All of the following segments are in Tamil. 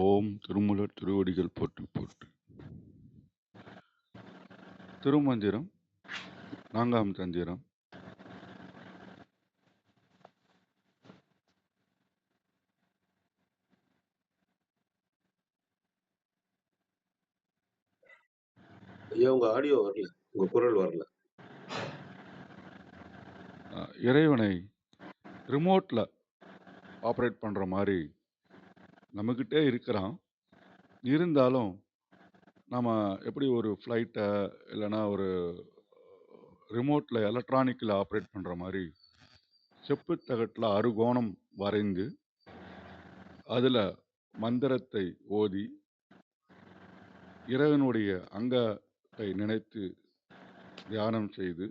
ஓம் திருமூலர் திருவடிகள் போற்றி போற்றி. திருமந்திரம் 4ஆம் தந்திரம். ஐயா, உங்க ஆடியோ வரல, உங்க குரல் வரல. இறைவனை ரிமோட்ல ஆப்ரேட் பண்ற மாதிரி நம்மகிட்டே இருக்கிறான். இருந்தாலும் நம்ம எப்படி ஒரு ஃப்ளைட்டை இல்லைன்னா ஒரு ரிமோட்ல எலக்ட்ரானிக்கில் ஆப்ரேட் பண்ற மாதிரி செப்பு தகட்டில் அறுகோணம் வரைந்து அதில் மந்திரத்தை ஓதி இறைவனுடைய அங்கத்தை நினைத்து தியானம் செய்து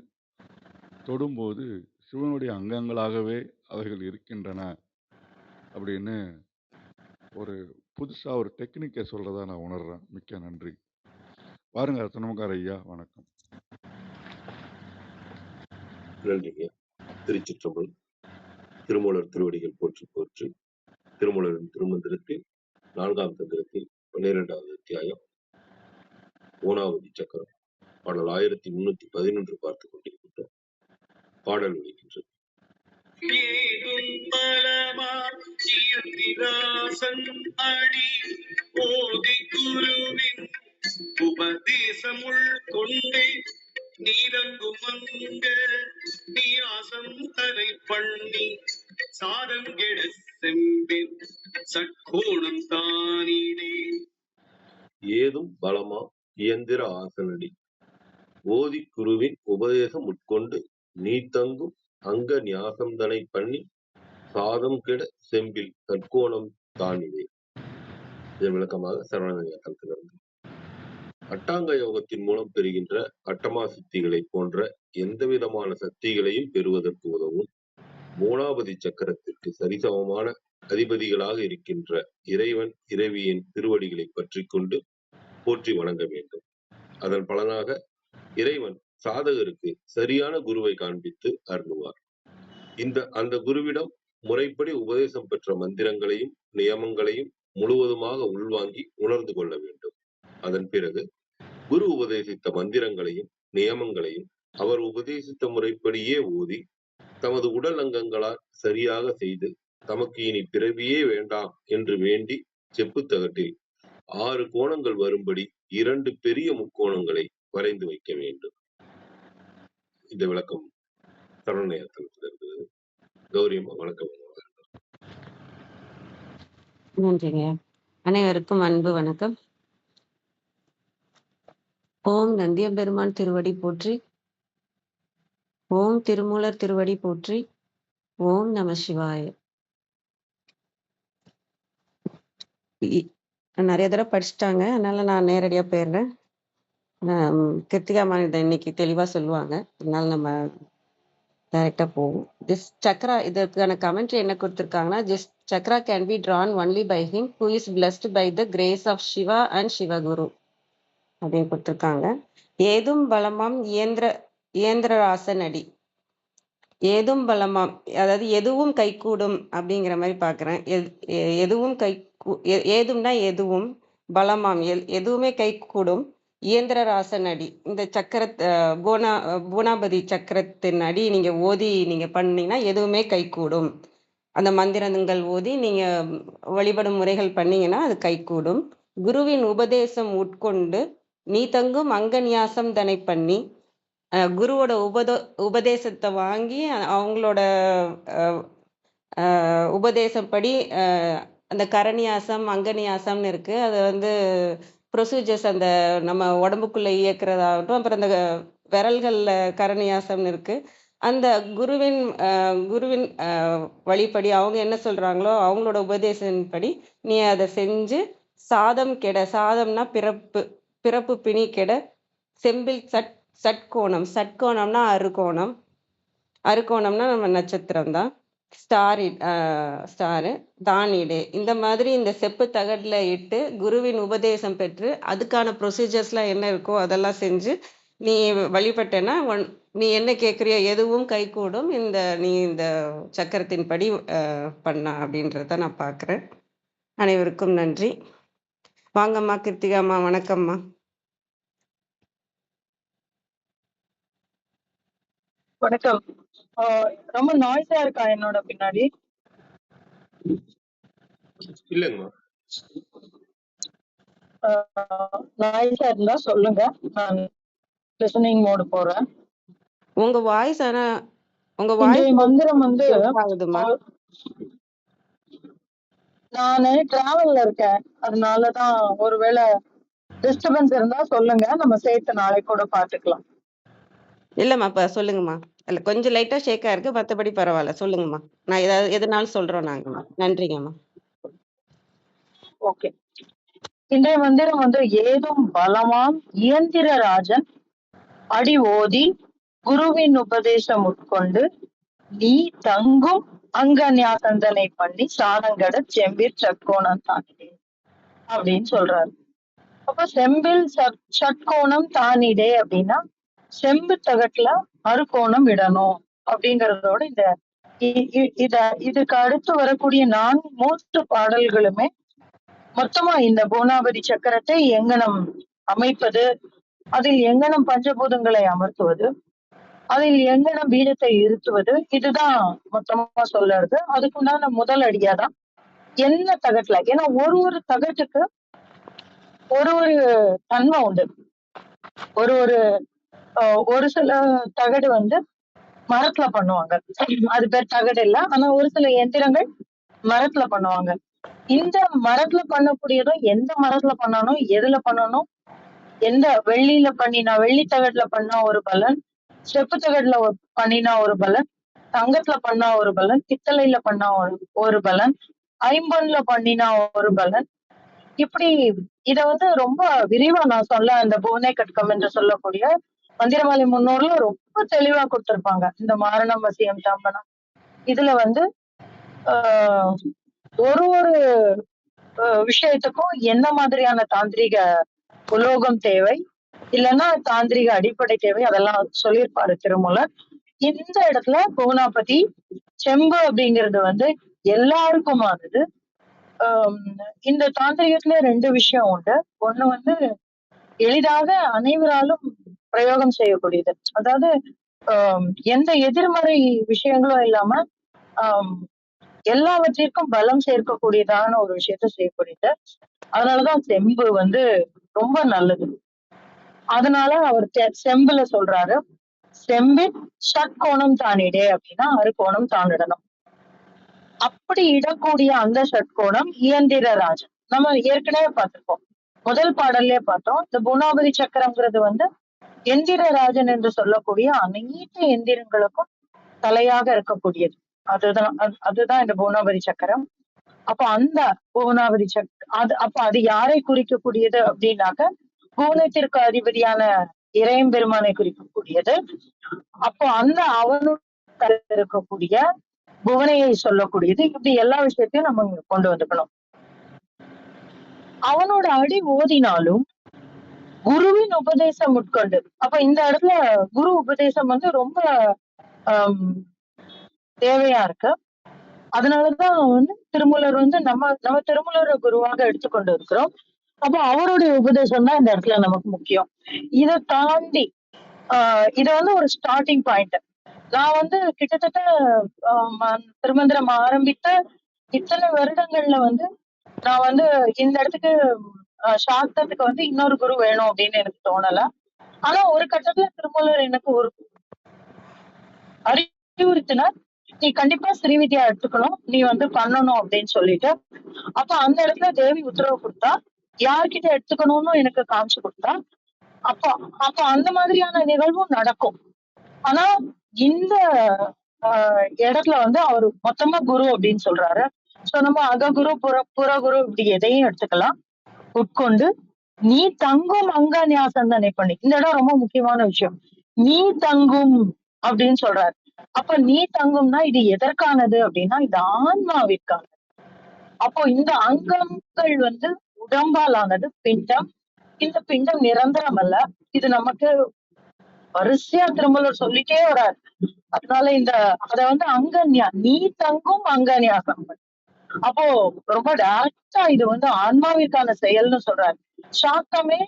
தொடும்போது சிவனுடைய அங்கங்களாகவே அவைகள் இருக்கின்றன அப்படின்னு ஒரு புதுசாக ஒரு டெக்னிக்கை சொல்கிறதா நான் உணர்றேன். மிக்க நன்றி. பாருங்க ரத்னமக்கார ஐயா, வணக்கம். நன்றிங்க. திருச்சிற்றம்பலம். திருமூலர் திருவடிகள் போற்றி போற்றி. திருமூலரின் திருமந்திரத்தில் 4ஆம் தந்திரத்தில் 12வது அத்தியாயம் ஓனாவதி சக்கரம் பாடல் 1311 பார்த்து கொண்டிருக்கின்றோம். பாடல் ஒலிக்கின்றது. உபதேசமுள் கொண்டே நீரங்குமங்க நீராசம் தரை பண்ணி சாதங்கெட செம்பின் சட்கோணம் தானீனே. ஏதும் பலமா இயந்திர ஆசனடி ஓதி குருவின் உபதேசம் உட்கொண்டு நீ தங்கும் அங்க நியாசம்தனை பண்ணி சாதம் கெட செம்பில் சட்கோணம் தானிலே. இதன் விளக்கமாக சரவணத்திலிருந்து அட்டாங்க யோகத்தின் மூலம் பெறுகின்ற அட்டமா சித்திகளை போன்ற எந்தவிதமான சக்திகளையும் பெறுவதற்கு உதவும் மூணாவதி சக்கரத்திற்கு சரிசமமான அதிபதிகளாக இருக்கின்ற இறைவன் இறைவியின் திருவடிகளை பற்றி கொண்டு போற்றி வணங்க வேண்டும். அதன் பலனாக இறைவன் சாதகருக்கு சரியான குருவை காண்பித்து அருளுவார். அந்த குருவிடம் முறைப்படி உபதேசம் பெற்ற மந்திரங்களையும் நியமங்களையும் முழுவதுமாக உள்வாங்கி உணர்ந்து கொள்ள வேண்டும். அதன் பிறகு குரு உபதேசித்த மந்திரங்களையும் நியமங்களையும் அவர் உபதேசித்த முறைப்படியே ஓதி தமது உடல் அங்கங்களால் சரியாக செய்து தமக்கு இனி பிறவியே வேண்டாம் என்று வேண்டி செப்பு தகட்டில் 6 கோணங்கள் வரும்படி 2 பெரிய முக்கோணங்களை வரைந்து வைக்க வேண்டும். இந்த விளக்கம் சரவணையத்தில் இருந்தது. கௌரியம்மா, வணக்கம். நன்றிங்க. அனைவருக்கும் அன்பு வணக்கம். ஓம் நந்தியம்பெருமான் திருவடி போற்றி. ஓம் திருமூலர் திருவடி போற்றி. ஓம் நம சிவாய. நிறைய தடவை படிச்சுட்டாங்க, அதனால நான் நேரடியா போயிடுறேன். கிருத்திகா மாநில இன்னைக்கு தெளிவா சொல்லுவாங்க, அதனால நம்ம டைரக்டா போவோம். திஸ் சக்ரா, இதற்கான கமெண்ட்ரி என்ன கொடுத்திருக்காங்கன்னா, this chakra can be drawn only by him who is blessed by the grace of Shiva and Shivaguru அப்படின்னு கொடுத்திருக்காங்க. ஏதும் பலமாம் இயந்திரராசன் அடி. ஏதும் பலமாம், அதாவது எதுவும் கைகூடும் அப்படிங்கிற மாதிரி பாக்குறேன். எதுவும் ஏதும்னா எதுவும், பலமாம் எதுவுமே கைகூடும். இயந்திரராசன் அடி, இந்த பூனாபதி சக்கரத்தின் அடி நீங்க ஓதி நீங்க பண்ணீங்கன்னா எதுவுமே கைகூடும். அந்த மந்திரங்கள் ஓதி நீங்க வழிபடும் முறைகள் பண்ணீங்கன்னா அது கைகூடும். குருவின் உபதேசம் உட்கொண்டு நீ தங்கும் அங்க நியாசம் தனை பண்ணி, குருவோட உபதேசத்தை வாங்கி அவங்களோட உபதேசப்படி அந்த கரநியாசம் அங்கநியாசம்னு இருக்கு. அது ப்ரொசீஜர்ஸ் அந்த நம்ம உடம்புக்குள்ள இயக்கிறதாகட்டும், அப்புறம் அந்த விரல்கள்ல கரநியாசம்னு இருக்கு. அந்த குருவின் வழிப்படி அவங்க என்ன சொல்றாங்களோ அவங்களோட உபதேசப்படி நீ அதை செஞ்சு சாதம் கெட, சாதம்னா பிறப்பு பிணி கெட, செம்பில் சட்கோணம், சட்கோணம்னா அறுகோணம், அறுகோணம்னா நம்ம நட்சத்திரம் தான், ஸ்டாரு தானிடே. இந்த மாதிரி இந்த செப்பு தகட்டில் இட்டு குருவின் உபதேசம் பெற்று அதுக்கான ப்ரொசீஜர்ஸ்லாம் என்ன இருக்கோ அதெல்லாம் செஞ்சு நீ வழிபட்டேன்னா நீ என்ன கேட்குறியோ எதுவும் கைகூடும். நீ இந்த சக்கரத்தின் படி பண்ண அப்படின்றத நான் பார்க்குறேன். அனைவருக்கும் நன்றி. வாங்கம்மா கிருத்திகாம்மா, வணக்கம்மா. வணக்கம். ரொம்ப நாய்ஸா இருக்கா என்னோட பின்னாடி? இல்லைங்கம்மா. நாய்ஸா இருந்தா சொல்லுங்க, நான் லிசனிங் மோடு போறேன். உங்க வாய்ஸ் உங்க இன்றைய வாய்ஸ் மந்திரம் வந்து ஆகுதுமா. நானு டிராவல்ல இருக்கேன், அதனாலதான் ஒருவேளை டிஸ்டர்பன்ஸ் இருந்தா சொல்லுங்க, நம்ம சேர்த்து நாளைக்கு கூட பாத்துக்கலாம். இல்லம்மா, இப்ப சொல்லுங்கம்மா. இல்ல கொஞ்சம் லைட்டா ஷேக்கா இருக்கு, மத்தபடி பரவாயில்ல. சொல்லுங்கம்மா. நான் எதுனாலும் சொல்றோம் நாங்கம்மா. நன்றிங்கம்மா. ஓகே. இன்றைய மந்திரம் வந்து ஏதும் பலமாம் இயந்திர ராஜன் அடி ஓதி குருவின் உபதேசம் உட்கொண்டு நீ தங்கும் அங்கன்யாசந்தனை பண்ணி சாதங்கட செம்பிற் சட்கோணம் தானிடே அப்படின்னு சொல்றாரு. அப்ப செம்பில் சட்கோணம் தானிடே அப்படின்னா செம்பு தகட்டுல அறுகோணம் இடணும் அப்படிங்கறதோட இதுக்கு அடுத்து வரக்கூடிய 3 பாடல்களுமே மொத்தமா இந்த பூனாபதி சக்கரத்தை எங்கனம் அமைப்பது, அதில் எங்கனம் பஞ்சபூதங்களை அமர்த்துவது, அதில் எங்கனம் பீடத்தை இருத்துவது, இதுதான் மொத்தமா சொல்லுறது. அதுக்குண்டான முதல் அடியாதான் என்ன தகட்டுல, ஏன்னா ஒரு தகட்டுக்கு ஒரு தன்மை உண்டு. ஒரு சில தகடு வந்து மரத்துல பண்ணுவாங்க, அது பேர் தகடு இல்ல, ஆனா ஒரு சில எந்திரங்கள் மரத்துல பண்ணுவாங்க. இந்த மரத்துல பண்ணக்கூடியதும் எந்த மரத்துல பண்ணணும், எதுல பண்ணணும், எந்த வெள்ளியில பண்ணினா வெள்ளி தகட்டுல பண்ணா ஒரு பலன், செப்பு தகட்டுல பண்ணினா ஒரு பலன், தங்கத்துல பண்ணா ஒரு பலன், பித்தளையில பண்ணா ஒரு பலன், ஐம்பொன்ல பண்ணினா ஒரு பலன். இப்படி இத வந்து ரொம்ப விரிவா நான் சொல்ல அந்த பூனை கட்கம் என்று சொல்லக்கூடிய மந்திரமாலை முன்னோர்ல ரொம்ப தெளிவா கொடுத்திருப்பாங்க. இந்த மாரணம் வசியம் தம்பனம் இதுல வந்து ஆஹ் ஒரு விஷயத்துக்கும் என்ன மாதிரியான தாந்திரிக உலோகம் தேவை, இல்லைன்னா தாந்திரிக அடிப்படை தேவை, அதெல்லாம் சொல்லியிருப்பாரு திருமூலர். இந்த இடத்துல பூனாபதி செம்பு அப்படிங்கிறது வந்து எல்லாருக்குமானது. இந்த தாந்திரிகத்துல 2 விஷயம் உண்டு. ஒண்ணு வந்து எளிதாக அனைவராலும் பிரயோகம் செய்யக்கூடியது, அதாவது எந்த எதிர்மறை விஷயங்களும் இல்லாம எல்லாவற்றிற்கும் பலம் சேர்க்கக்கூடியதான ஒரு விஷயத்த செய்யக்கூடியது. அதனாலதான் செம்பு வந்து ரொம்ப நல்லது. அதனால அவர் செம்புல சொல்றாரு, செம்பின் ஷட்கோணம் தானிடே அப்படின்னா அறுகோணம் தானிடணும். அப்படி இடக்கூடிய அந்த ஷட்கோணம் இயந்திர ராஜன். நம்ம ஏற்கனவே பார்த்திருப்போம், முதல் பாடல்லே பார்த்தோம். இந்த பூனாபதி சக்கரம்ங்கிறது வந்து எந்திர ராஜன் என்று சொல்லக்கூடிய அனைத்து எந்திரங்களுக்கும் தலையாக இருக்கக்கூடியது. அதுதான் இந்த பூனாபதி சக்கரம். அப்ப அந்த பூனாபதி அது யாரை குறிக்கக்கூடியது அப்படின்னாக்க பூனத்திற்கு அதிபதியான இறையம்பெருமானை குறிக்கக்கூடியது. அப்போ அந்த அவனுடைய இருக்கக்கூடிய புவனையை சொல்லக்கூடியது. இப்படி எல்லா விஷயத்தையும் நம்ம இங்க கொண்டு வந்துக்கணும். அவனோட அடி ஓதினாலும் குருவின் உபதேசம் உட்கொண்டு, அப்ப இந்த இடத்துல குரு உபதேசம் வந்து ரொம்ப தேவையா இருக்கு. அதனாலதான் வந்து திருமூலர் வந்து நம்ம திருமூலரை குருவாக எடுத்துக்கொண்டு இருக்கிறோம். அப்போ அவருடைய உபதேசம் தான் இந்த இடத்துல நமக்கு முக்கியம். இதை தாண்டி இத வந்து ஒரு ஸ்டார்டிங் பாயிண்ட். நான் வந்து கிட்டத்தட்ட திருமந்திரம் ஆரம்பித்த இத்தனை வருடங்கள்ல வந்து நான் வந்து இந்த இடத்துக்கு சாஸ்திரத்துக்கு வந்து இன்னொரு குரு வேணும் அப்படின்னு எனக்கு தோணல. ஆனா ஒரு கட்டத்துல திருமூலர் எனக்கு ஒரு அறிவுறுத்தினார், நீ கண்டிப்பா ஸ்ரீவித்யா எடுத்துக்கணும், நீ வந்து பண்ணணும் அப்படின்னு சொல்லிட்டு. அப்ப அந்த இடத்துல தேவி உத்தரவு கொடுத்தா, யார்கிட்ட எடுத்துக்கணும்னு எனக்கு காமிச்சு கொடுத்தா. அப்ப அந்த மாதிரியான நிகழ்வும் நடக்கும். ஆனா இந்த இடத்துல வந்து அவரு மொத்தமா குரு அப்படின்னு சொல்றாரு. சோ நம்ம அககுரு புறகுரு இப்படி எதையும் எடுத்துக்கலாம். உட்கொண்டு நீ தங்கும் அங்க நியாசந்தனை பண்ணி, இந்த இடம் ரொம்ப முக்கியமான விஷயம். நீ தங்கும் அப்படின்னு சொல்றாரு. அப்ப நீ தங்கும்னா இது எதற்கானது அப்படின்னா இது ஆன்மாவிற்கானது. அப்போ இந்த அங்கங்கள் வந்து உடம்பால் ஆனது பிண்டம். இந்த பிண்டம் நிரந்தரம் அல்ல. இது நமக்கு வரிசையா திருமூலர் சொல்லிட்டே வராரு. அதனால அத வந்து அங்கன்யா, நீ தங்கும் அங்கன்யாசம். அப்போ ரொம்ப டைரக்டா இது வந்து ஆன்மாவிற்கான செயல்னு சொல்றாரு. சாத்தமே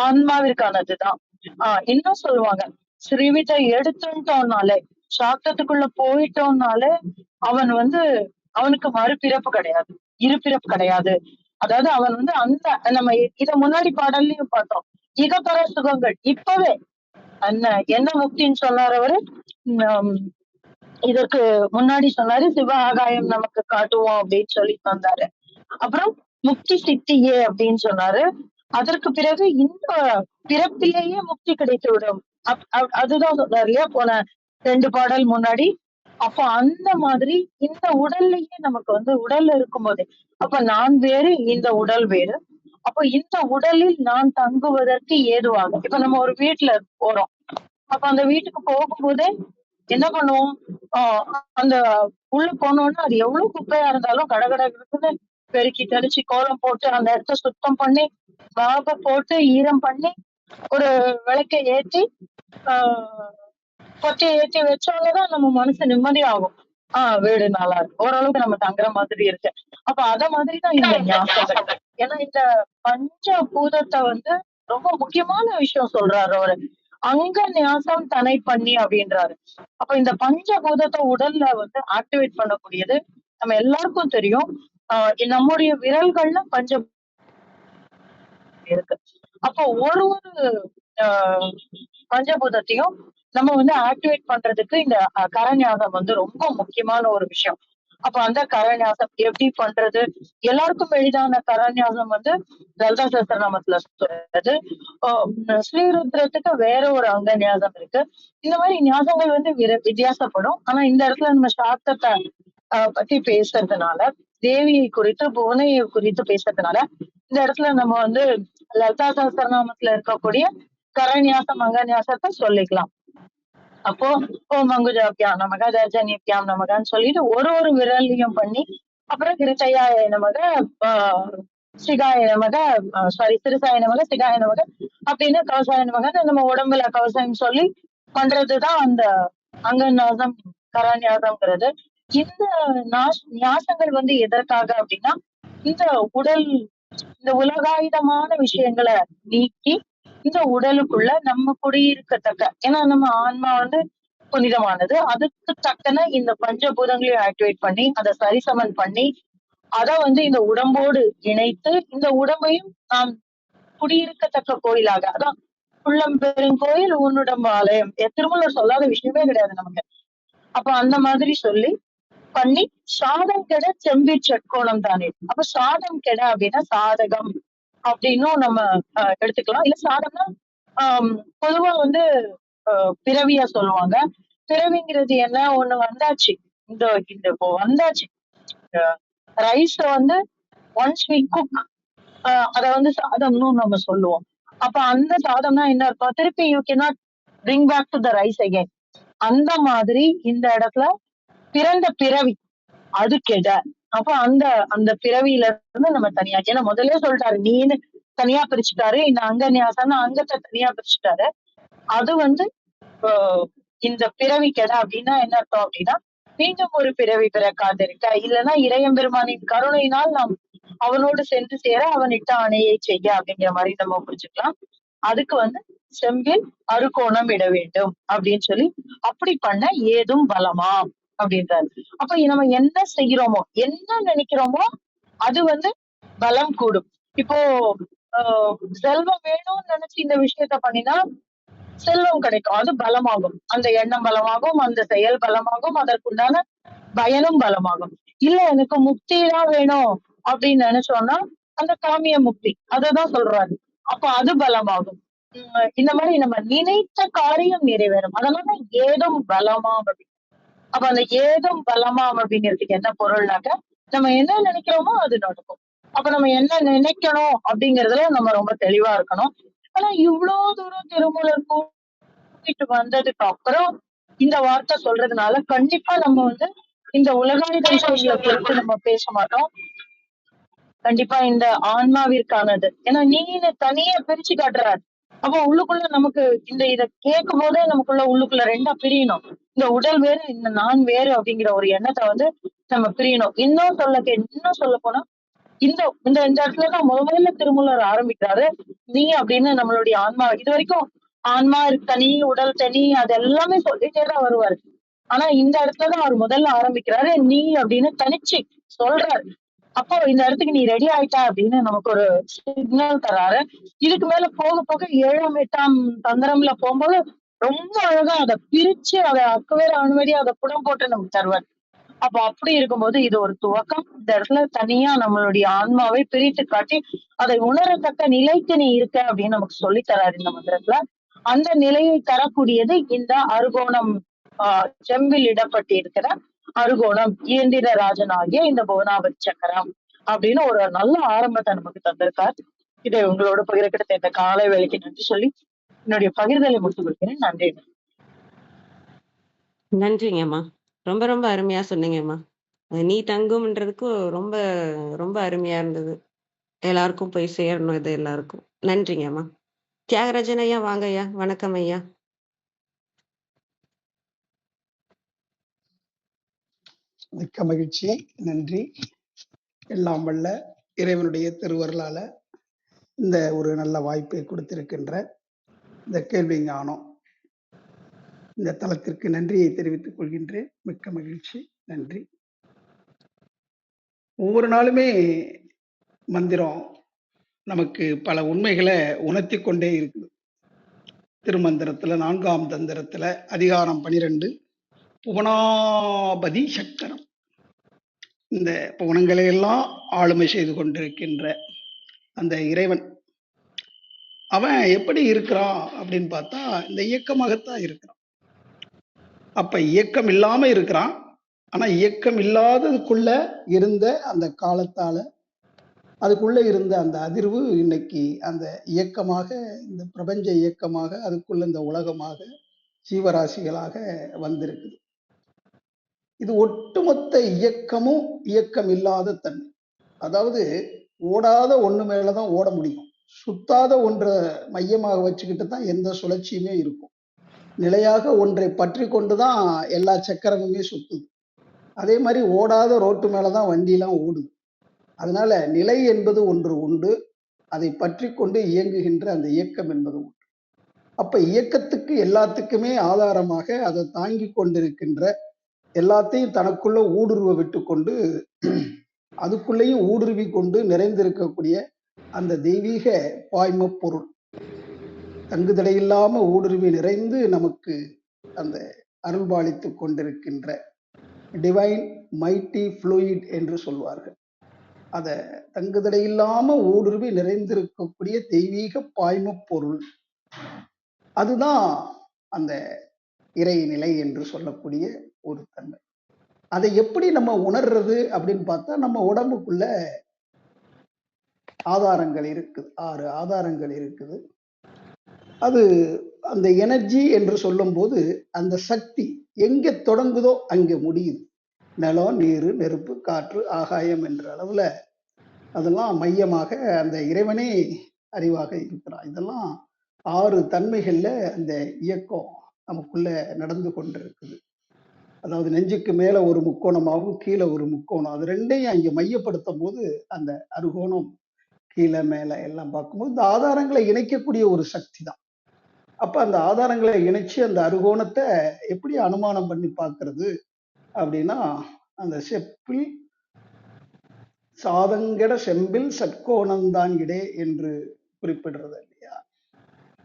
ஆன்மாவிற்கானதுதான். இன்னும் சொல்லுவாங்க, ஸ்ரீவித்தை எடுத்துட்டோம்னாலே, சாத்தத்துக்குள்ள போயிட்டோம்னாலே அவன் வந்து அவனுக்கு மறுபிறப்பு கிடையாது, இருபிறப்பு கிடையாது. அதாவது அவன் வந்து அந்த நம்ம இத முன்னாடி பாடல்லையும் பார்த்தோம். இகப்பர சுகங்கள் இப்பவே என்ன முக்தின்னு சொன்னார் அவரு. உம் இதற்கு முன்னாடி சொன்னாரு, சிவ ஆகாயம் நமக்கு காட்டுவோம் அப்படின்னு சொல்லி தந்தாரு. அப்புறம் முக்தி சித்தியே அப்படின்னு சொன்னாரு. அதற்கு பிறகு இந்த பிறப்பிலேயே முக்தி கிடைத்து விடும். அதுதான் சொன்னார் இல்லையா போன 2 பாடல் முன்னாடி. அப்ப அந்த மாதிரி இந்த உடல்லயே நமக்கு வந்து உடல்ல இருக்கும்போது, அப்ப நான் வேறு, இந்த உடல் வேறு. அப்ப இந்த உடலில் நான் தங்குவதற்கு ஏதுவாக, இப்ப நம்ம ஒரு வீட்டுல போறோம். அப்ப அந்த வீட்டுக்கு போகும்போதே என்ன பண்ணுவோம்? ஆஹ் அந்த உள்ள போனோம்னா அது எவ்வளவு குப்பையா இருந்தாலும் கடகடன்னு பெருக்கி தெளிச்சு கோலம் போட்டு அந்த இடத்த சுத்தம் பண்ணி மாவை போட்டு ஈரம் பண்ணி ஒரு விளக்கை ஏற்றி பொட்டியை ஏற்றி வச்சாலதான் நம்ம மனசு நிம்மதியாகும். வீடு நல்லா இருக்கு, ஓரளவுக்கு நம்ம தங்குற மாதிரி இருக்கு. அப்ப அத மாதிரிதான் இந்த ஞாபகங்கள். ஏன்னா இந்த பஞ்ச பூதத்தை வந்து ரொம்ப முக்கியமான விஷயம் சொல்றாரு அவரு. அங்க ஞாசம் தனை பண்ணி அப்படின்றாரு. அப்ப இந்த பஞ்சபூதத்தை உடல்ல வந்து ஆக்டிவேட் பண்ணக்கூடியது நம்ம எல்லாருக்கும் தெரியும். நம்முடைய விரல்கள்ல பஞ்ச இருக்கு. அப்போ ஒரு பஞ்சபூதத்தையும் நம்ம வந்து ஆக்டிவேட் பண்றதுக்கு இந்த கரநியாசம் வந்து ரொம்ப முக்கியமான ஒரு விஷயம். அப்ப அந்த கரநியாசம் எப்படி பண்றது? எல்லாருக்கும் எளிதான கரநியாசம் வந்து லலிதா சஹஸ்ரநாமத்துல சொல்றது. ஸ்ரீருத்ரத்துக்கு வேற ஒரு அங்க நியாசம் இருக்கு. இந்த மாதிரி நியாசங்கள் வந்து வித்தியாசப்படும். ஆனா இந்த இடத்துல நம்ம சாஸ்திரத்தை பத்தி பேசுறதுனால, தேவியை குறித்து புவனையை குறித்து பேசுறதுனால இந்த இடத்துல நம்ம வந்து லலிதா சஹஸ்ரநாமத்துல இருக்கக்கூடிய கரநியாசம் அங்கநியாசத்தை சொல்லிக்கலாம். அப்போ ஓம் அங்குஜாபியாம் நமக, தர்ஜன்யபியாம் நமகன்னு சொல்லிட்டு ஒரு விரலையும் பண்ணி, அப்புறம் கிருத்தையாய நமக, சிகாய நமக, சிறுசாய நமக, சிகாய நமக அப்படின்னு கவசாய நமக நம்ம உடம்புல கவசாயம் சொல்லி பண்றதுதான் அந்த அங்கநாசம் கரநியாசம்ங்கிறது. இந்த நியாசங்கள் வந்து எதற்காக அப்படின்னா, இந்த உடல் இந்த உலகாயுதமான விஷயங்களை நீக்கி இந்த உடலுக்குள்ள நம்ம குடியிருக்கத்தக்க, ஏன்னா நம்ம ஆன்மா வந்து புனிதமானது, அதுக்கு தக்கன இந்த பஞ்சபூதங்களையும் ஆக்டிவேட் பண்ணி அதை சரிசமன் பண்ணி அத வந்து இந்த உடம்போடு இணைத்து இந்த உடம்பையும் நாம் குடியிருக்கத்தக்க கோயிலாக, அதான் உள்ளம் பெருங்கோயில் உன்னுடம்பு ஆலயம், திருமூலர் சொல்லாத விஷயமே கிடையாது நமக்கு. அப்ப அந்த மாதிரி சொல்லி பண்ணி சாதம் கெட செம்பிற் செட்கோணம் தானே. அப்ப சாதம் கெட அப்படின்னா சாதகம் அப்படின்னும் நம்ம எடுத்துக்கலாம். இல்ல சாதம்னா பொதுவா வந்து பிறவியா சொல்லுவாங்க. பிறவிங்கிறது என்ன, ஒண்ணு வந்தாச்சு, இந்த இப்போ வந்தாச்சு ரைஸ் வந்து ஒன்ஸ் வி குக், அத வந்து சாதம்னு நம்ம சொல்லுவோம். அப்ப அந்த சாதம்னா என்ன இருக்கும்? திருப்பி you cannot bring back to the rice again. அந்த மாதிரி இந்த இடத்துல பிறந்த பிறவி அது கெட. அப்ப அந்த பிறவியில இருந்து நம்ம தனியா, ஏன்னா முதல்ல சொல்லிட்டாரு நீன்னு தனியா பிரிச்சுட்டாரு, இந்த அங்க நியாசம்னா அங்கத்தை தனியா பிரிச்சுட்டாரு. அது வந்து இந்த பிறவி கெட அப்படின்னா என்ன அர்த்தம் அப்படின்னா, மீண்டும் ஒரு பிறவி பிறக்காதிருக்க, இல்லைன்னா இறையம்பெருமானின் கருணையினால் நாம் அவனோடு சென்று சேர அவன் இட்ட அணையை செய்ய அப்படிங்கிற மாதிரி நம்ம புரிஞ்சுக்கலாம். அதுக்கு வந்து செம்பில் அறுகோணம் இட வேண்டும் அப்படின்னு சொல்லி, அப்படி பண்ண ஏதும் பலமா அப்படின்றாரு. அப்ப நம்ம என்ன செய்யறோமோ, என்ன நினைக்கிறோமோ அது வந்து பலம் கூடும். இப்போ செல்வம் வேணும்னு நினைச்சு இந்த விஷயத்த பண்ணினா செல்வம் கிடைக்கும், அது பலமாகும். அந்த எண்ணம் பலமாகும், அந்த செயல் பலமாகும், அதற்குண்டான பயனும் பலமாகும். இல்ல எனக்கு முக்தி தான் வேணும் அப்படின்னு நினைச்சோம்னா அந்த காமிய முக்தி, அததான் சொல்றாரு. அப்ப அது பலமாகும். இந்த மாதிரி நம்ம நினைத்த காரியம் நிறைவேறும். அதனால ஏதும் பலமாம் அப்படின்னு. அப்ப அந்த ஏதும் பலமாம் அப்படிங்கிறதுக்கு என்ன பொருள்னாக்க, நம்ம என்ன நினைக்கிறோமோ அது நடக்கும். அப்ப நம்ம என்ன நினைக்கணும் அப்படிங்கறதுல நம்ம ரொம்ப தெளிவா இருக்கணும். ஆனா இவ்வளவு தூரம் திருமூலர் கூட்டிட்டு வந்ததுக்கு அப்புறம் இந்த வார்த்தை சொல்றதுனால கண்டிப்பா நம்ம வந்து இந்த உலகாயுத விஷயங்களை குறித்து நம்ம பேச மாட்டோம். கண்டிப்பா இந்த ஆன்மாவிற்கானது, ஏன்னா நீங்க தனியா பிரிச்சு காட்டுறாரு. அப்போ உள்ளுக்குள்ள நமக்கு இத கேட்கும் போதே நமக்குள்ள உள்ளுக்குள்ள ரெண்டா பிரியணும். இந்த உடல் வேறு, இந்த நான் வேறு அப்படிங்கிற ஒரு எண்ணத்தை வந்து நம்ம பிரியணும். இன்னும் சொல்ல போனா இந்த இந்த இந்த இடத்துலதான் முதல்ல திருமூலர் ஆரம்பிக்கிறாரு. நீ அப்படின்னு நம்மளுடைய ஆன்மா இதுவரைக்கும் ஆன்மா தனி, உடல் தனி, அது எல்லாமே சொல்லிட்டே தான் வருவாரு. ஆனா இந்த இடத்துலதான் அவர் முதல்ல ஆரம்பிக்கிறாரு. நீ அப்படின்னு தனிச்சு சொல்றாரு. அப்போ இந்த இடத்துக்கு நீ ரெடி ஆயிட்டா அப்படின்னு நமக்கு ஒரு சிக்னல் தராரு. இதுக்கு மேல போக போக 7ஆம் 8ஆம் தந்திரம்ல போகும்போது ரொம்ப அழகா அதை பிரிச்சு அதை அக்குவேற அணுவடி அதை புடம் போட்டு நமக்கு தருவார். அப்ப அப்படி இருக்கும்போது இது ஒரு துவக்கம். இந்த இடத்துல தனியா நம்மளுடைய ஆன்மாவை பிரித்து காட்டி அதை உணரத்தக்க நிலைக்கு நீ இருக்க அப்படின்னு நமக்கு சொல்லி தராரு இந்த மந்திரத்துல. அந்த நிலையை தரக்கூடியது இந்த அருகோணம். செம்பில் இடப்பட்டிருக்கிற அருகோணம் இயந்திர ராஜனாகிய இந்த புவனாவதி சக்கரம் அப்படின்னு ஒரு நல்ல ஆரம்பத்தை நமக்கு தந்திருக்கார். இதை உங்களோட பகிர்கிட்ட இந்த காலை வேலைக்கு நன்றி சொல்லி என்னுடைய பகிர்தலை முடித்துக் கொள்கிறேன். நன்றி. நன்றிங்கம்மா. ரொம்ப ரொம்ப அருமையா சொன்னீங்கம்மா. நீ தங்கும்ன்றதுக்கு ரொம்ப ரொம்ப அருமையா இருந்தது. எல்லாருக்கும் போய் சேரணும் இது எல்லாருக்கும். நன்றிங்கம்மா. தியாகராஜன் ஐயா வாங்க ஐயா. வணக்கம் ஐயா. மிக்க மகிழ்ச்சி. நன்றி. எல்லாம் வல்ல இறைவனுடைய திருவருளால இந்த ஒரு நல்ல வாய்ப்பை கொடுத்திருக்கின்ற இந்த கேள்வி ஞானம் இந்த தளத்திற்கு நன்றியை தெரிவித்துக் கொள்கின்றேன். மிக்க மகிழ்ச்சி. நன்றி. ஒவ்வொரு நாளுமே மந்திரம் நமக்கு பல உண்மைகளை உணர்த்தி கொண்டே இருக்குது. திருமந்திரத்துல 4ஆம் தந்திரத்துல அதிகாரம் 12 புவனாபதி சக்கரம். இந்த புவனங்களை எல்லாம் ஆளுமை செய்து கொண்டிருக்கின்ற அந்த இறைவன் அவன் எப்படி இருக்கிறான் அப்படின்னு பார்த்தா இந்த இயக்கமாகத்தான் இருக்கிறான். அப்ப இயக்கம் இல்லாம இருக்கிறான். ஆனா இயக்கம் இல்லாததுக்குள்ள இருந்த அந்த காலத்தால அதுக்குள்ள இருந்த அந்த அதிர்வு இன்னைக்கு அந்த இயக்கமாக, இந்த பிரபஞ்ச இயக்கமாக, அதுக்குள்ள இந்த உலகமாக, ஜீவராசிகளாக வந்திருக்குது. இது ஒட்டுமொத்த இயக்கமும் இயக்கம் இல்லாத தன்மை. அதாவது ஓடாத ஒண்ணு மேலதான் ஓட முடியும். சுத்தாத ஒன்றை மையமாக வச்சுக்கிட்டு தான் எந்த சுழற்சியுமே இருக்கும். நிலையாக ஒன்றை பற்றி கொண்டுதான் எல்லா சக்கரமுமே சுத்துது. அதே மாதிரி ஓடாத ரோட்டு மேலதான் வண்டியெல்லாம் ஓடுது. அதனால நிலை என்பது ஒன்று உண்டு. அதை பற்றி கொண்டு இயங்குகின்ற அந்த இயக்கம் என்பது உண்டு. அப்ப இயக்கத்துக்கு எல்லாத்துக்குமே ஆதாரமாக அதை தாங்கி கொண்டிருக்கின்ற, எல்லாத்தையும் தனக்குள்ள ஊடுருவ விட்டு கொண்டு அதுக்குள்ளேயும் ஊடுருவி கொண்டு நிறைந்திருக்கக்கூடிய அந்த தெய்வீக பாய்ம பொருள் தங்குதடையில்லாம ஊடுருவி நிறைந்து நமக்கு அந்த அருள்பாலித்து கொண்டிருக்கின்ற டிவைன் மைட்டி ஃப்ளூயிட் என்று சொல்வார்கள். அத தங்குதடையில்லாம ஊடுருவி நிறைந்திருக்கக்கூடிய தெய்வீக பாய்ம பொருள், அதுதான் அந்த இறைநிலை என்று சொல்லக்கூடிய ஒரு தன்மை. அதை எப்படி நம்ம உணர்றது அப்படின்னு பார்த்தா, நம்ம உடம்புக்குள்ள ஆதாரங்கள் இருக்குது. 6 ஆதாரங்கள் இருக்குது. அது அந்த எனர்ஜி என்று சொல்லும் போது அந்த சக்தி எங்க தொடங்குதோ அங்க முடியுது. நிலம், நீர், நெருப்பு, காற்று, ஆகாயம் என்ற அளவுல அதெல்லாம் மையமாக அந்த இறைவனே அறிவாக இருக்கிறான். இதெல்லாம் 6 தன்மைகள்ல அந்த இயக்கம் நமக்குள்ள நடந்து கொண்டிருக்குது. அதாவது நெஞ்சுக்கு மேல ஒரு முக்கோணமாகவும் கீழே ஒரு முக்கோணம், அது ரெண்டையும் அங்கே மையப்படுத்தும் போது அந்த அருகோணம் கீழே மேல எல்லாம் பார்க்கும்போது இந்த ஆதாரங்களை இணைக்கக்கூடிய ஒரு சக்தி தான். அப்ப அந்த ஆதாரங்களை இணைச்சு அந்த அருகோணத்தை எப்படி அனுமானம் பண்ணி பார்க்கறது அப்படின்னா, அந்த செப்பில் சாதங்கட செம்பில் சட்கோணம்தான் இடே என்று குறிப்பிடுறது இல்லையா?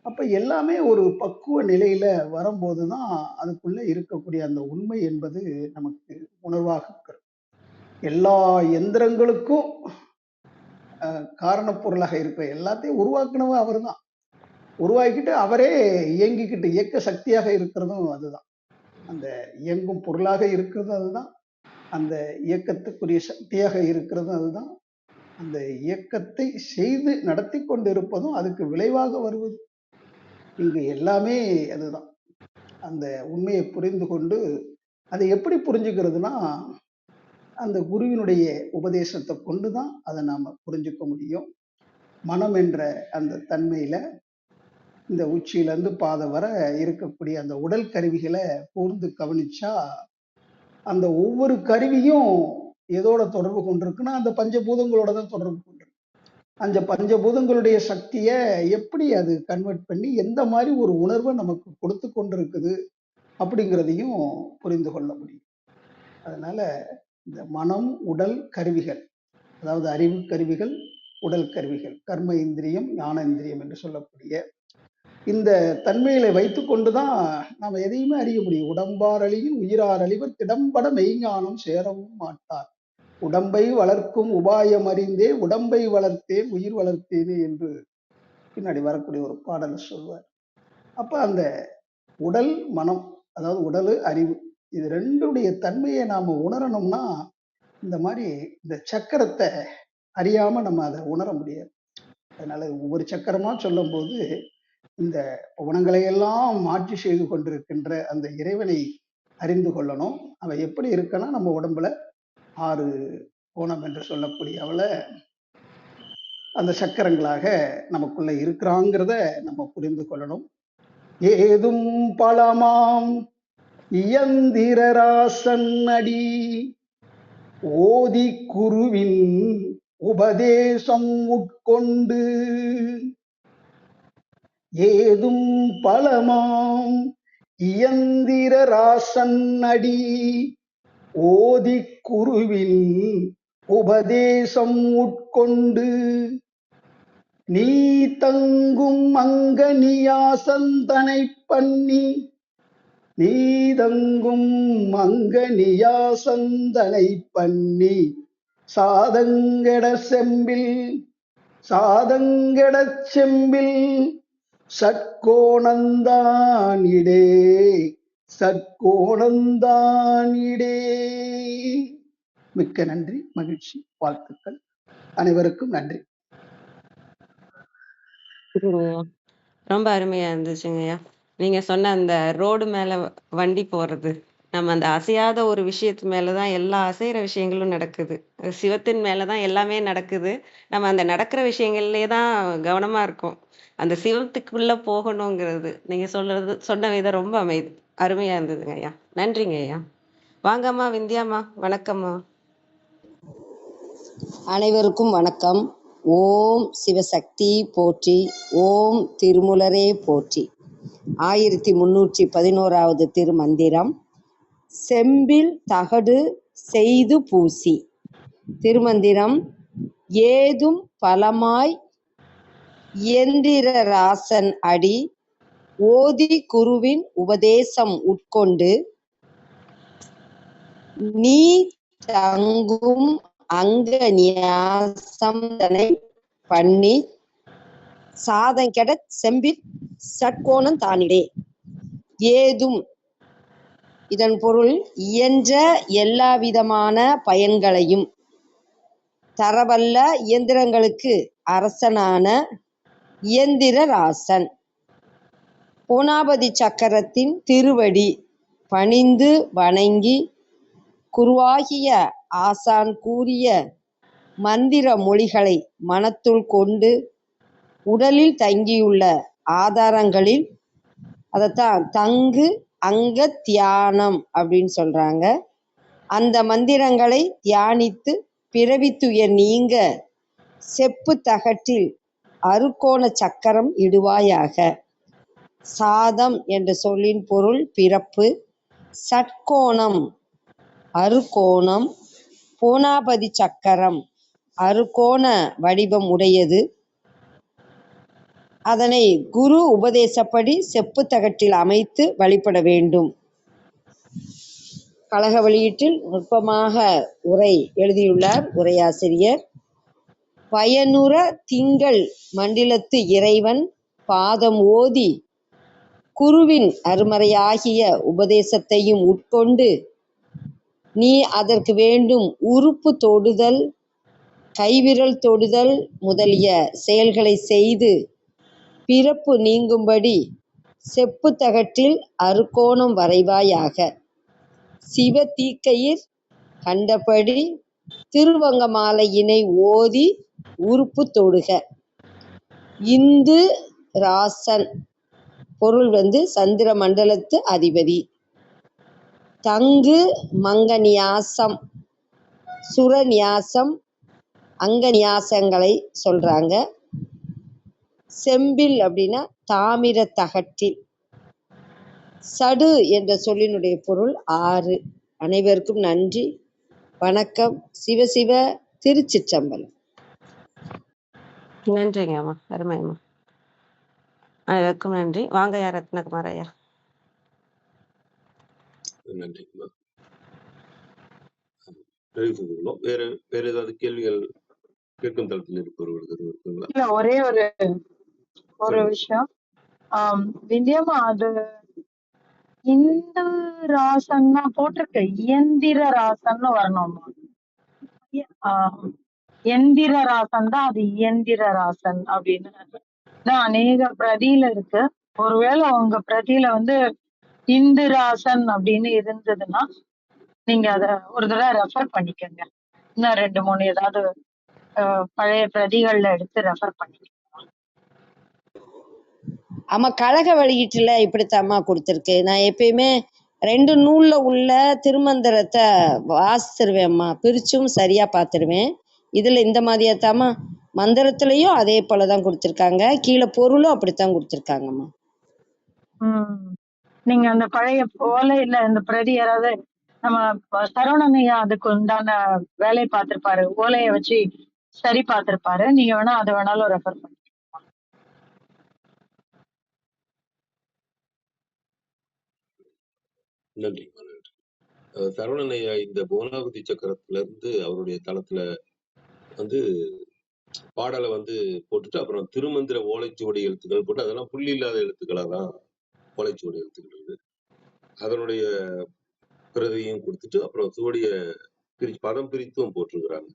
அப்ப எல்லாமே ஒரு பக்குவ நிலையில வரும்போதுதான் அதுக்குள்ள இருக்கக்கூடிய அந்த உண்மை என்பது நமக்கு உணர்வாக எல்லா எந்திரங்களுக்கும் காரண பொருளாக இருக்கிற எல்லாத்தையும் உருவாக்குனவன் அவர் தான். உருவாக்கிட்டு அவரே இயங்கிக்கிட்டு இயக்க சக்தியாக இருக்கிறதும் அதுதான். அந்த இயங்கும் பொருளாக இருக்கிறதும் அதுதான். அந்த இயக்கத்துக்குரிய சக்தியாக இருக்கிறதும் அதுதான். அந்த இயக்கத்தை செய்து நடத்தி கொண்டு இருப்பதும் அதுக்கு விளைவாக வருவது இங்கு எல்லாமே அதுதான். அந்த உண்மையை புரிந்து கொண்டு அதை எப்படி புரிஞ்சுக்கிறதுனா, அந்த குருவினுடைய உபதேசத்தை கொண்டுதான் அதை நாம புரிஞ்சுக்க முடியும். மனம் என்ற அந்த தன்மையில இந்த உச்சியிலேருந்து பாதை வரை இருக்கக்கூடிய அந்த உடல் கருவிகளை கூர்ந்து கவனிச்சா அந்த ஒவ்வொரு கருவியும் எதோட தொடர்பு கொண்டிருக்குன்னா அந்த பஞ்சபூதங்களோட தான் தொடர்பு கொண்டிருக்கு. அந்த பஞ்சபூதங்களுடைய சக்தியை எப்படி அது கன்வெர்ட் பண்ணி எந்த மாதிரி ஒரு உணர்வை நமக்கு கொடுத்து கொண்டிருக்குது அப்படிங்கிறதையும் புரிந்து கொள்ள முடியும். அதனால இந்த மனம், உடல் கருவிகள், அதாவது அறிவு கருவிகள், உடல் கருவிகள், கர்ம இந்திரியம், ஞான இந்திரியம் என்று சொல்லக்கூடிய இந்த தன்மைகளை வைத்துக்கொண்டுதான் நாம எதையுமே அறிய முடியும். உடம்பார் அழியும் உயிரார் அழிவர் திடம்பட மெய்ஞானம் சேரவும் மாட்டார். உடம்பை வளர்க்கும் உபாயம் அறிந்தே உடம்பை வளர்த்தேன் உயிர் வளர்த்தேனே என்று பின்னாடி வரக்கூடிய ஒரு பாடல் சொல்வார். அப்ப அந்த உடல் மனம், அதாவது உடல் அறிவு, இது ரெண்டுடைய தன்மையை நாம உணரணும்னா இந்த மாதிரி இந்த சக்கரத்தை அறியாம நம்ம அதை உணர முடியாது. அதனால ஒவ்வொரு சக்கரமா சொல்லும் போது இந்த குணங்களை எல்லாம் மாற்றி செய்து கொண்டிருக்கின்ற அந்த இறைவனை அறிந்து கொள்ளணும். அவன் எப்படி இருக்கனா நம்ம உடம்புல 6 கோணம் என்று சொல்லக்கூடிய அவளை அந்த சக்கரங்களாக நமக்குள்ள இருக்கிறாங்கிறத நம்ம புரிந்து கொள்ளணும். ஏதும் பலமாம் இயந்திரராசன் அடி ஓதி குருவின் உபதேசம் உட்கொண்டு ஏதும் பலமாம் இயந்திரராசன் அடி ஓதி குருவின் உபதேசம் உட்கொண்டு நீ தங்கும் அங்கனியாசந்தனை பண்ணி நீ தங்கும் அங்கனியாசந்தனை பண்ணி சாதங்கட செம்பில் சட்கோணந்தானிடே சட்கோணந்தானிடே. மிக்க நன்றி, மகிழ்ச்சி, வாழ்த்துக்கள். அனைவருக்கும் நன்றி. ரொம்ப அருமையா இருந்துச்சுங்கய்யா. நீங்க சொன்ன அந்த ரோடு மேல வண்டி போறது, நம்ம அந்த அசையாத ஒரு விஷயத்து மேலதான் எல்லா அசைகிற விஷயங்களும் நடக்குது. சிவத்தின் மேலதான் எல்லாமே நடக்குது. நம்ம அந்த நடக்கிற விஷயங்கள்லயே தான் கவனமா இருக்கோம். அந்த சிவத்துக்குள்ள போகணுங்கிறது நீங்க சொன்ன விதம் ரொம்ப அருமையா இருந்ததுங்க ஐயா. நன்றிங்க ஐயா. வாங்கம்மா விந்தியாம்மா, வணக்கம்மா. அனைவருக்கும் வணக்கம். ஓம் சிவசக்தி போற்றி, ஓம் திருமுலரே போற்றி. 1311வது திருமந்திரம். செம்பில் தகடு செய்து பூசி. திருமந்திரம். ஏதும் பலமாய் இயந்திரராசன் அடி ஓதி குருவின் உபதேசம் உட்கொண்டு நீ தங்கும் அங்கநியாசந்தனை பண்ணி சாதங்கெட செம்பிற் சட்கோணம் தானிடே. ஏதும், இதன் பொருள் இயன்ற எல்லாவிதமான பயன்களையும் தரவல்ல இயந்திரங்களுக்கு அரசனான இயந்திரராசன். கோணாபதி சக்கரத்தின் திருவடி பணிந்து வணங்கி குருவாகிய ஆசான் கூறிய மந்திர மொழிகளை மனத்துள் கொண்டு உடலில் தங்கியுள்ள ஆதாரங்களில் அதைத்தான் தங்கு அங்க தியானம் அப்படின்னு சொல்றாங்க. அந்த மந்திரங்களை தியானித்து பிறவித்துயர் நீங்க செப்பு தகட்டில் அறுகோண சக்கரம் இடுவாயாக. சாதம் என்ற சொல்லின் பொருள் பிறப்பு. சட்கோணம் அறுகோணம். கோணாபதி சக்கரம் அறுகோண வடிவம் உடையது. அதனை குரு உபதேசப்படி செப்பு தகட்டில் அமைத்து வழிபட வேண்டும். கழக வெளியீட்டில் நுட்பமாக உரை எழுதியுள்ளார் உரையாசிரியர். பயனுற திங்கள் மண்டிலத்து இறைவன் பாதம் ஓதி குருவின் அருமறையாகிய உபதேசத்தையும் உட்கொண்டு நீ அதற்கு வேண்டும் உறுப்பு தொடுதல், கைவிரல் தொடுதல் முதலிய செயல்களை செய்து பிறப்பு நீங்கும்படி செப்பு தகட்டில் அறுகோணம் வரைவாயாக. சிவ தீக்கையிற் கண்டபடி திருவங்க மாலையினை ஓதி உறுப்பு தொடுக. இந்து ராசன் பொருள் வந்து சந்திர மண்டலத்து அதிபதி. தங்கு மங்கநியாசம், சுரநியாசம், அங்கநியாசங்களை சொல்றாங்க. செம்பில் அப்படின்னா தாமிர தகட்டில். சடு என்ற சொல்லினுடைய பொருள் 6. அனைவருக்கும் நன்றி, வணக்கம். சிவசிவ. திருச்சிற்றம்பலம். நன்றிங்க அம்மா, அருமைம்மா. அனைவருக்கும் நன்றி. வாங்க யார் ரத்னகுமார் ஐயா. நன்றிங்கம்மா. நிறைவு செய்துள்ளோம். வேற வேற ஏதாவது கேள்விகள் கேட்கும் தளத்தில் இருப்பவர்களுக்கு இருக்குங்களா? இல்ல, ஒரே ஒரு சொல்லுங்க. விஷயம். விந்தியம்மா, அது இந்து ராசன் தான் போட்டிருக்க, இயந்திர ராசன்னு வரணுமா? எந்திர ராசன் தான் அது, இயந்திர ராசன் அப்படின்னு தான் அநேக பிரதியில இருக்கு. ஒருவேளை உங்க பிரதியில வந்து இந்து ராசன் அப்படின்னு இருந்ததுன்னா நீங்க அத ஒரு தடவை ரெஃபர் பண்ணிக்கோங்க. இன்னும் 2-3 ஏதாவது பழைய பிரதிகள்ல எடுத்து ரெஃபர் பண்ணிக்கோங்க. ஆமாம், கழக வெளியீட்டில் இப்படித்தாம்மா கொடுத்துருக்கு. நான் எப்பயுமே 2 நூலில் உள்ள திருமந்திரத்தை வாசித்துருவேன்ம்மா, பிரிச்சும் சரியாக பார்த்துருவேன். இதில் இந்த மாதிரியாத்தாம்மா மந்திரத்துலேயும் அதே போல தான் கொடுத்துருக்காங்க, கீழே பொருளும் அப்படித்தான் கொடுத்துருக்காங்கம்மா. நீங்க அந்த பழைய ஓலையில இந்த பிரதி யாராவது, நம்ம சரவணனையா அதுக்கு உண்டான வேலையை பார்த்திருப்பாரு, ஓலையை வச்சு சரி பார்த்திருப்பாரு. நீங்க வேணா அதை வேணாலும் ரெஃபர் பண்ணி. நன்றி. சரவணனையா இந்த புவனாவதி சக்கரத்துல இருந்து அவருடைய தளத்துல வந்து பாடலை வந்து போட்டுட்டு அப்புறம் திருமந்திர ஓலைச்சுவடி எழுத்துக்கள் போட்டு, அதெல்லாம் புள்ளி இல்லாத எழுத்துக்களா தான் ஓலைச்சுவடி எழுத்துக்கள் இருக்கு. அதனுடைய பிரதியும் கொடுத்துட்டு அப்புறம் சுவடிய பதம் பிரித்தும் போட்டிருக்கிறாங்க.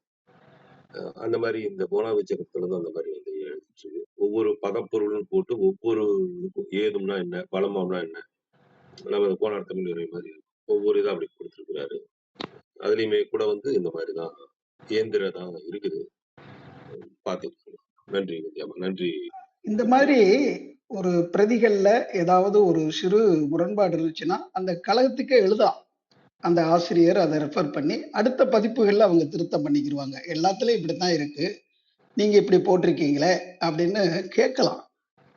அந்த மாதிரி இந்த புவனாவதி சக்கரத்துல இருந்து அந்த மாதிரி வந்து எழுதிட்டு இருக்கு. ஒவ்வொரு பதப்பொருளும் போட்டு ஒவ்வொரு இதுக்கும் ஏதும்னா என்ன, பலமாம்னா என்ன, நம்ம கோனார் தமிழ் உரை மாதிரி ஒவ்வொரு இதாக அப்படி கொடுத்துருக்கிறாரு. அதுலயுமே கூட வந்து இந்த மாதிரிதான் இயந்திர தான் இருக்குது. பார்த்துக்கோங்க. நன்றி வித்யாமா, நன்றி. இந்த மாதிரி ஒரு பிரதிகள்ல ஏதாவது ஒரு சிறு முரண்பாடு இருந்துச்சுன்னா அந்த கழகத்துக்கே எழுதலாம். அந்த ஆசிரியர் அதை ரெஃபர் பண்ணி அடுத்த பதிப்புகள்ல அவங்க திருத்தம் பண்ணிக்கிடுவாங்க. எல்லாத்துலயும் இப்படித்தான் இருக்கு, நீங்க இப்படி போட்டிருக்கீங்களே அப்படின்னு கேட்கலாம்.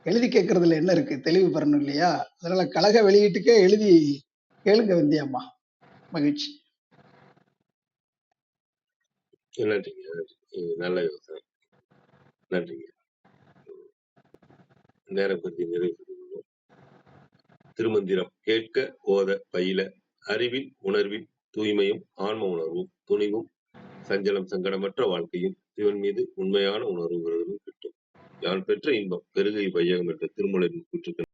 எழுதி கேட்கறதுல என்ன இருக்கு, தெளிவு பெறணும் இல்லையா? அதனால கழக வெளியீட்டுக்கே எழுதி கேளுங்க விந்தியம்மா. மகிழ்ச்சி. நன்றிங்க, நல்ல யோசனை. நன்றிங்க. நேரம் பற்றி நிறைவு செய்துள்ளோம். திருமந்திரம் கேட்க ஓத பயில அறிவில் உணர்வில் தூய்மையும் ஆன்ம உணர்வும் துணிவும் சஞ்சலம் சங்கடமற்ற வாழ்க்கையும் சிவன் மீது உண்மையான உணர்வுகளும் கிட்டும். யான் பெற்ற இன்பம் பெருகை வையகம் என்ற திருமலை கூற்றுக்கள்